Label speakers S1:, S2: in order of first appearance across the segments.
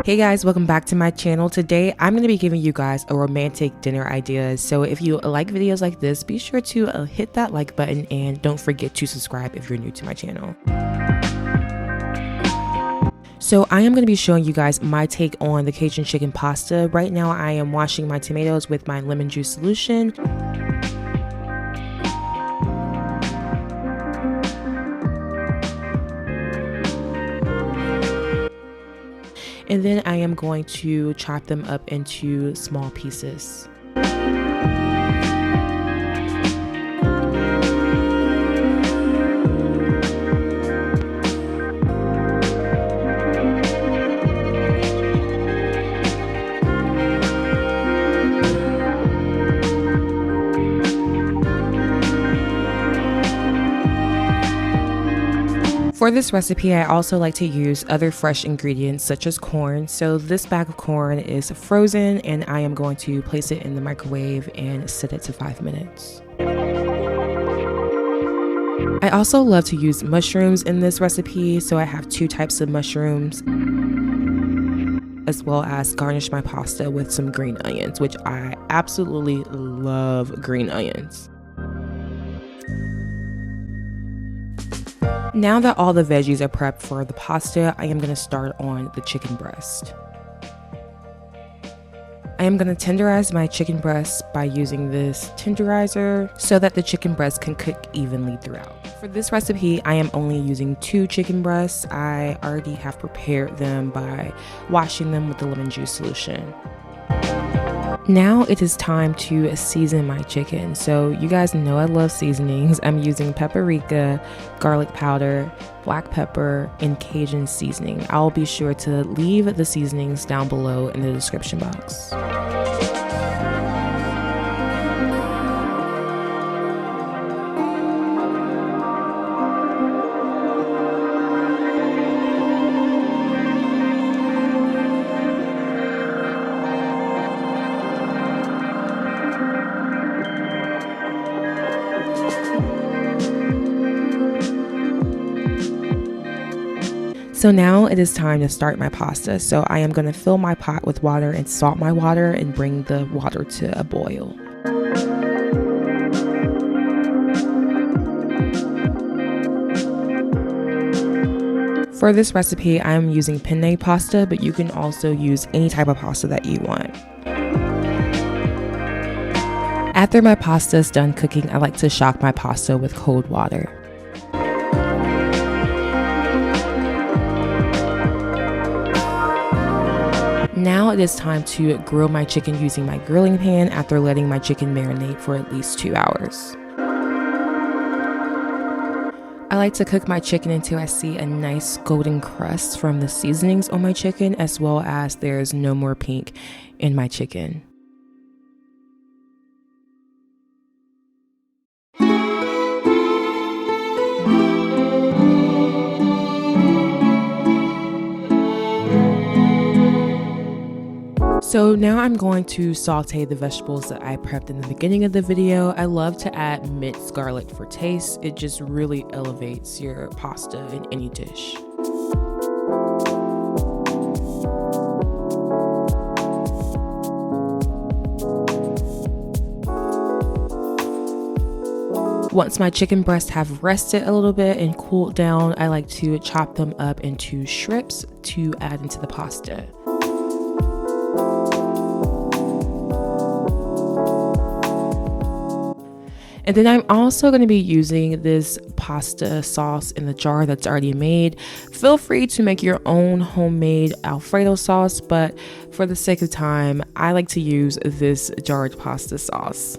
S1: Hey guys, welcome back to my channel. Today I'm going to be giving you guys a romantic dinner ideas. So if you like videos like this, be sure to hit that like button and don't forget to subscribe if you're new to my channel. So I am going to be showing you guys my take on the Cajun chicken pasta. Right now I am washing my tomatoes with my lemon juice solution. And then I am going to chop them up into small pieces. For this recipe, I also like to use other fresh ingredients such as corn. So this bag of corn is frozen and I am going to place it in the microwave and set it to 5 minutes. I also love to use mushrooms in this recipe. So I have 2 types of mushrooms, as well as garnish my pasta with some green onions, which I absolutely love green onions. Now that all the veggies are prepped for the pasta, I am going to start on the chicken breast. I am going to tenderize my chicken breast by using this tenderizer so that the chicken breast can cook evenly throughout. For this recipe, I am only using 2 chicken breasts. I already have prepared them by washing them with the lemon juice solution. Now it is time to season my chicken. So you guys know I love seasonings. I'm using paprika, garlic powder, black pepper, and Cajun seasoning. I'll be sure to leave the seasonings down below in the description box. So now it is time to start my pasta. So I am going to fill my pot with water and salt my water and bring the water to a boil. For this recipe, I am using penne pasta, but you can also use any type of pasta that you want. After my pasta is done cooking, I like to shock my pasta with cold water. Now it is time to grill my chicken using my grilling pan after letting my chicken marinate for at least 2 hours. I like to cook my chicken until I see a nice golden crust from the seasonings on my chicken, as well as there's no more pink in my chicken. So now I'm going to saute the vegetables that I prepped in the beginning of the video. I love to add minced garlic for taste. It just really elevates your pasta in any dish. Once my chicken breasts have rested a little bit and cooled down, I like to chop them up into strips to add into the pasta. And then I'm also going to be using this pasta sauce in the jar that's already made. Feel free to make your own homemade Alfredo sauce, but for the sake of time, I like to use this jarred pasta sauce.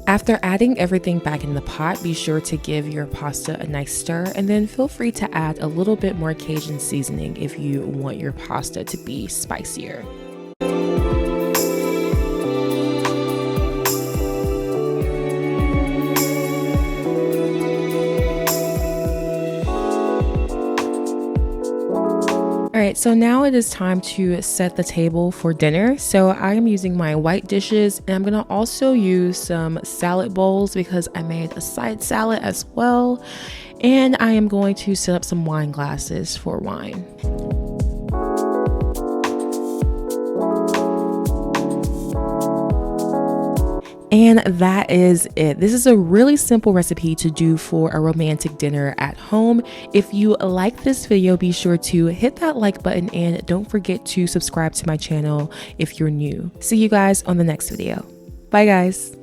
S1: After adding everything back in the pot, be sure to give your pasta a nice stir, and then feel free to add a little bit more Cajun seasoning if you want your pasta to be spicier. Alright, so now it is time to set the table for dinner. So I am using my white dishes, and I'm going to also use some salad bowls because I made a side salad as well. And I am going to set up some wine glasses for wine. And that is it. This is a really simple recipe to do for a romantic dinner at home. If you like this video, be sure to hit that like button and don't forget to subscribe to my channel if you're new. See you guys on the next video. Bye guys.